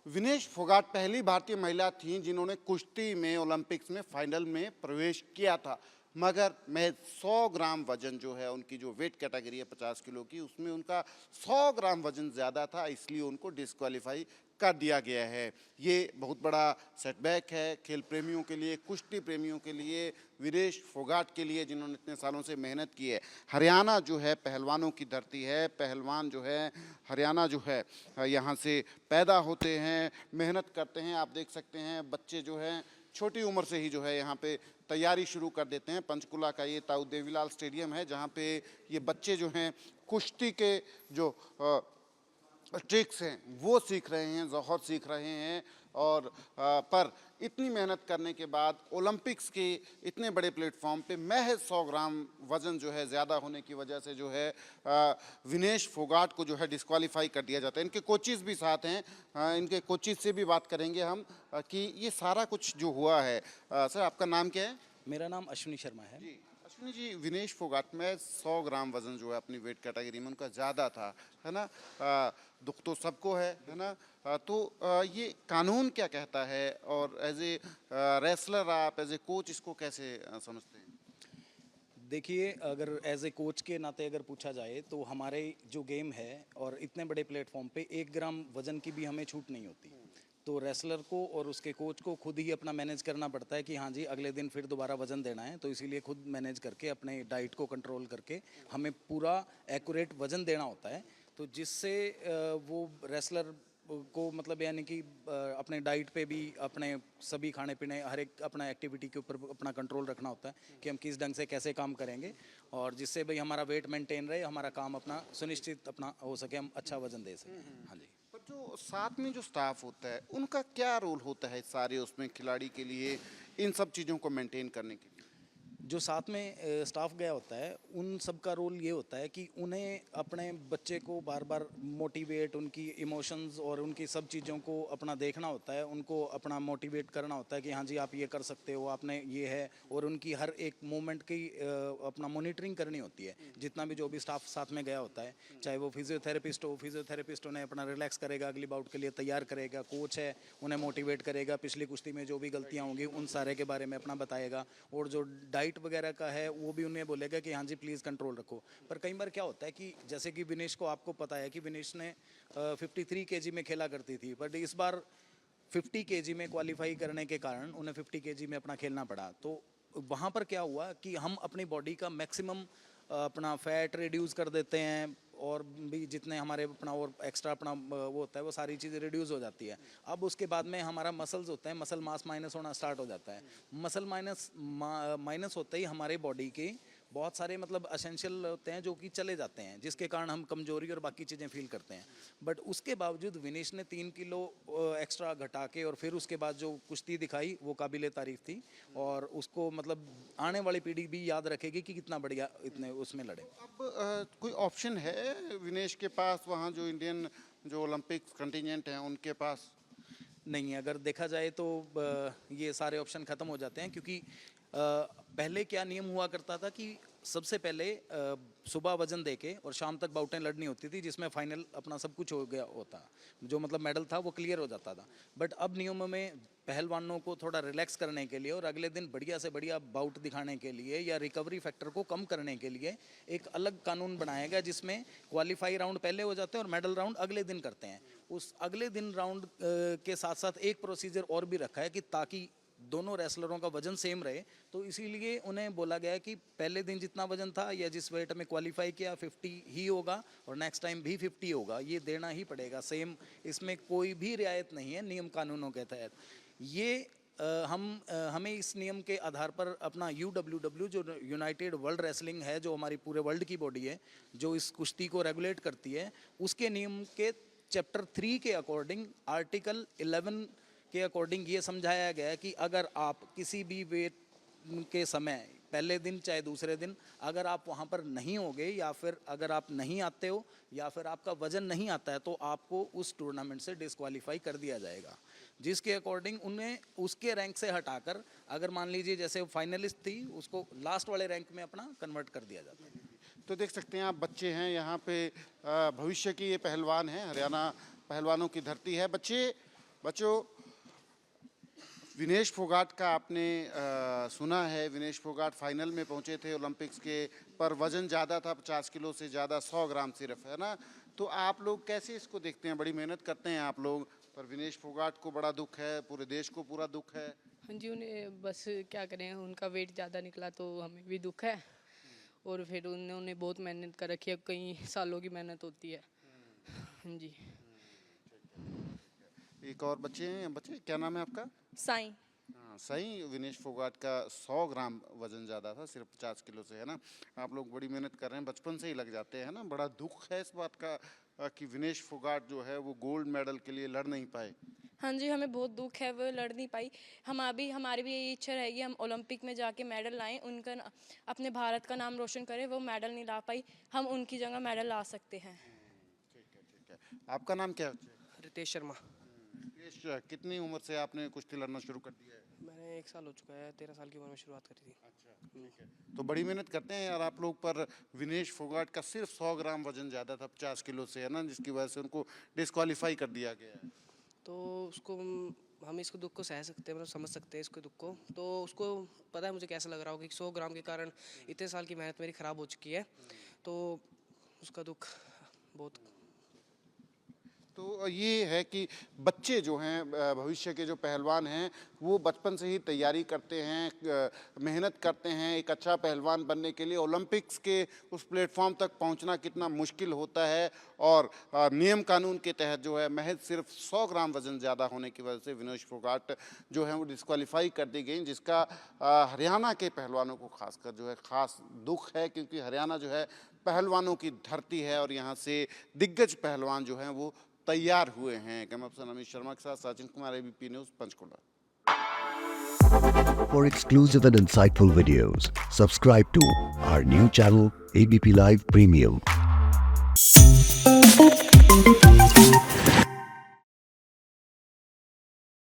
विनेश फोगाट पहली भारतीय महिला थीं जिन्होंने कुश्ती में ओलंपिक्स में फाइनल में प्रवेश किया था। मगर महज 100 ग्राम वजन जो है, उनकी जो वेट कैटेगरी है 50 किलो की, उसमें उनका 100 ग्राम वजन ज़्यादा था, इसलिए उनको डिस्क्वालीफाई कर दिया गया है। ये बहुत बड़ा सेटबैक है खेल प्रेमियों के लिए, कुश्ती प्रेमियों के लिए, विनेश फोगाट के लिए, जिन्होंने इतने सालों से मेहनत की है। हरियाणा जो है पहलवानों की धरती है, पहलवान जो है हरियाणा जो है यहाँ से पैदा होते हैं, मेहनत करते हैं। आप देख सकते हैं बच्चे जो हैं छोटी उम्र से ही जो है यहाँ पे तैयारी शुरू कर देते हैं। पंचकुला का ये ताऊ देवीलाल स्टेडियम है जहाँ पे ये बच्चे जो हैं कुश्ती के जो ट्रिक्स हैं वो सीख रहे हैं, जौहर सीख रहे हैं। और पर इतनी मेहनत करने के बाद ओलंपिक्स के इतने बड़े प्लेटफॉर्म पे महज 100 ग्राम वज़न जो है ज़्यादा होने की वजह से जो है विनेश फोगाट को जो है डिस्क्वालीफाई कर दिया जाता है। इनके कोचिज़ भी साथ हैं, इनके कोचिज़ से भी बात करेंगे हम कि ये सारा कुछ जो हुआ है। सर, आपका नाम क्या है? मेरा नाम अश्विनी शर्मा है जी अश्विनी जी, विनेश फोगाट में 100 ग्राम वजन जो है अपनी वेट कैटेगरी में उनका ज़्यादा था, है ना। दुख तो सबको है ना। तो ये कानून क्या कहता है और एज ए रेसलर आप एज ए कोच इसको कैसे समझते हैं? देखिए, अगर एज ए कोच के नाते अगर पूछा जाए तो हमारे जो गेम है और इतने बड़े प्लेटफॉर्म पे 1 ग्राम वजन की भी हमें छूट नहीं होती। तो रेसलर को और उसके कोच को खुद ही अपना मैनेज करना पड़ता है कि हाँ जी अगले दिन फिर दोबारा वजन देना है, तो इसीलिए खुद मैनेज करके अपने डाइट को कंट्रोल करके हमें पूरा एक्यूरेट वजन देना होता है। तो जिससे वो रेसलर को मतलब यानी कि अपने डाइट पे भी, अपने सभी खाने पीने, हर एक अपना एक्टिविटी के ऊपर अपना कंट्रोल रखना होता है कि हम किस ढंग से कैसे काम करेंगे और जिससे भाई हमारा वेट मेंटेन रहे, हमारा काम अपना सुनिश्चित अपना हो सके, हम अच्छा वजन दे सकें। हाँ जी। पर जो साथ में जो स्टाफ होता है उनका क्या रोल होता है सारे उसमें खिलाड़ी के लिए, इन सब चीज़ों को मेंटेन करने के लिए? जो साथ में स्टाफ गया होता है उन सब का रोल ये होता है कि उन्हें अपने बच्चे को बार बार मोटिवेट, उनकी इमोशंस और उनकी सब चीज़ों को अपना देखना होता है, उनको अपना मोटिवेट करना होता है कि हाँ जी आप ये कर सकते हो, आपने ये है, और उनकी हर एक मोमेंट की अपना मॉनिटरिंग करनी होती है। जितना भी जो भी स्टाफ साथ में गया होता है, चाहे वो फिजियोथेरेपिस्ट हो, फिजियोथेरेपिस्ट उन्हें अपना रिलैक्स करेगा, अगली बाउट के लिए तैयार करेगा, कोच है उन्हें मोटिवेट करेगा, पिछली कुश्ती में जो भी गलतियाँ होंगी उन सारे के बारे में अपना बताएगा, और जो डाइट वगैरह का है वो भी उन्हें बोलेगा कि हाँ जी प्लीज़ कंट्रोल रखो। पर कई बार क्या होता है कि जैसे कि विनेश को आपको पता है कि विनेश ने 53 केजी में खेला करती थी, बट इस बार 50 केजी में क्वालिफाई करने के कारण उन्हें 50 केजी में अपना खेलना पड़ा। तो वहाँ पर क्या हुआ कि हम अपनी बॉडी का मैक्सिमम अपना फैट रिड्यूस कर देते हैं, और भी जितने हमारे अपना और एक्स्ट्रा अपना वो होता है वो सारी चीज़ें रिड्यूस हो जाती है। अब उसके बाद में हमारा मसल्स होते हैं, मसल मास माइनस होना स्टार्ट हो जाता है। मसल माइनस होते ही हमारे बॉडी के बहुत सारे मतलब असेंशियल होते हैं जो कि चले जाते हैं, जिसके कारण हम कमजोरी और बाकी चीज़ें फील करते हैं। बट उसके बावजूद विनेश ने 3 किलो एक्स्ट्रा घटा के और फिर उसके बाद जो कुश्ती दिखाई वो काबिले तारीफ थी, और उसको मतलब आने वाली पीढ़ी भी याद रखेगी कि कितना बढ़िया इतने उसमें लड़े। अब कोई ऑप्शन है विनेश के पास वहाँ, जो इंडियन जो ओलंपिक्स कंटिजेंट हैं उनके पास? नहीं, अगर देखा जाए तो ये सारे ऑप्शन ख़त्म हो जाते हैं, क्योंकि पहले क्या नियम हुआ करता था कि सबसे पहले सुबह वजन देके और शाम तक बाउटें लड़नी होती थी, जिसमें फाइनल अपना सब कुछ हो गया होता, जो मतलब मेडल था वो क्लियर हो जाता था। बट अब नियमों में पहलवानों को थोड़ा रिलैक्स करने के लिए और अगले दिन बढ़िया से बढ़िया बाउट दिखाने के लिए या रिकवरी फैक्टर को कम करने के लिए एक अलग कानून बनाया गया, जिसमें क्वालिफाई राउंड पहले हो जाते हैं और मेडल राउंड अगले दिन करते हैं। उस अगले दिन राउंड के साथ साथ एक प्रोसीजर और भी रखा है कि ताकि दोनों रेसलरों का वजन सेम रहे, तो इसीलिए उन्हें बोला गया कि पहले दिन जितना वजन था या जिस वेट में क्वालिफाई किया 50 ही होगा और नेक्स्ट टाइम भी 50 होगा, ये देना ही पड़ेगा सेम। इसमें कोई भी रियायत नहीं है नियम कानूनों के तहत। ये हमें इस नियम के आधार पर अपना UWW जो यूनाइटेड वर्ल्ड रेसलिंग है, जो हमारी पूरे वर्ल्ड की बॉडी है जो इस कुश्ती को रेगुलेट करती है, उसके नियम के चैप्टर 3 के अकॉर्डिंग आर्टिकल 11 के अकॉर्डिंग ये समझाया गया है कि अगर आप किसी भी वेट के समय पहले दिन चाहे दूसरे दिन अगर आप वहाँ पर नहीं होगे, या फिर अगर आप नहीं आते हो या फिर आपका वजन नहीं आता है, तो आपको उस टूर्नामेंट से डिस्क्वालीफाई कर दिया जाएगा। जिसके अकॉर्डिंग उन्हें उसके रैंक से हटाकर, अगर मान लीजिए जैसे फाइनलिस्ट थी, उसको लास्ट वाले रैंक में अपना कन्वर्ट कर दिया जाता है। तो देख सकते हैं आप, बच्चे हैं यहाँ पे, भविष्य की ये पहलवान हैं, हरियाणा पहलवानों की धरती है। बच्चे बच्चों, विनेश फोगाट का आपने सुना है। विनेश फोगाट फाइनल में पहुंचे थे ओलंपिक्स के, पर वजन ज़्यादा था, 50 किलो से ज़्यादा, 100 ग्राम सिर्फ, है ना। तो आप लोग कैसे इसको देखते हैं? बड़ी मेहनत करते हैं आप लोग, पर विनेश फोगाट को बड़ा दुख है, पूरे देश को पूरा दुख है। हाँ जी, उन्हें बस क्या करें, उनका वेट ज़्यादा निकला तो हमें भी दुख है। और फिर उन्होंने बहुत मेहनत कर रखी है, कई सालों की मेहनत होती है। हाँ जी। एक और बच्चे हैं, बच्चे क्या नाम है आपका? साईं। हाँ, सही। विनेश फोगाट का 100 ग्राम वजन ज़्यादा था, सिर्फ 50 किलो से, है ना। आप लोग बड़ी मेहनत कर रहे हैं, बचपन से ही लग जाते हैं ना। बड़ा दुख है इस बात का कि विनेश फोगाट जो है वो गोल्ड मेडल के लिए लड़ नहीं पाए। हाँ जी, हमें बहुत दुख है, वो लड़ नहीं पाई। हमारी भी यही इच्छा रहेगी, हम ओलंपिक में जाके मेडल लाएं, अपने भारत का नाम रोशन करें। वो मेडल नहीं ला पाई, हम उनकी जगह मेडल ला सकते हैं। ठीक है। आपका नाम क्या है? रितेश शर्मा। रितेश, कितनी उम्र से आपने कुश्ती लड़ना शुरू कर दिया है? मैंने 1 साल हो चुका है, 13 साल की उम्र में शुरुआत करी थी। अच्छा, ठीक है। तो बड़ी मेहनत करते हैं यार आप लोग, पर विनेश फोगाट का सिर्फ 100 ग्राम वजन ज़्यादा था 50 किलो से, है ना, जिसकी वजह से उनको डिस्क्वालीफाई कर दिया गया है। तो उसको हम इसको दुख को सह सकते हैं, मतलब समझ सकते हैं इसको दुख को। तो उसको पता है मुझे कैसा लग रहा होगा कि 100 ग्राम के कारण इतने साल की मेहनत मेरी ख़राब हो चुकी है। तो उसका दुख बहुत। तो ये है कि बच्चे जो हैं, भविष्य के जो पहलवान हैं, वो बचपन से ही तैयारी करते हैं, मेहनत करते हैं एक अच्छा पहलवान बनने के लिए। ओलंपिक्स के उस प्लेटफॉर्म तक पहुंचना कितना मुश्किल होता है, और नियम कानून के तहत जो है महज सिर्फ 100 ग्राम वजन ज़्यादा होने की वजह से विनेश फोगाट जो है वो डिस्क्वालीफाई कर दी गई, जिसका हरियाणा के पहलवानों को खासकर जो है ख़ास दुख है, क्योंकि हरियाणा जो है पहलवानों की धरती है और यहाँ से दिग्गज पहलवान जो हैं वो तैयार हुए हैं। कैमरा पर्सन अमित शर्मा के साथ Sachin Kumar, ABP news, Panchkula. For exclusive and insightful videos, subscribe to our new channel ABP Live Premium.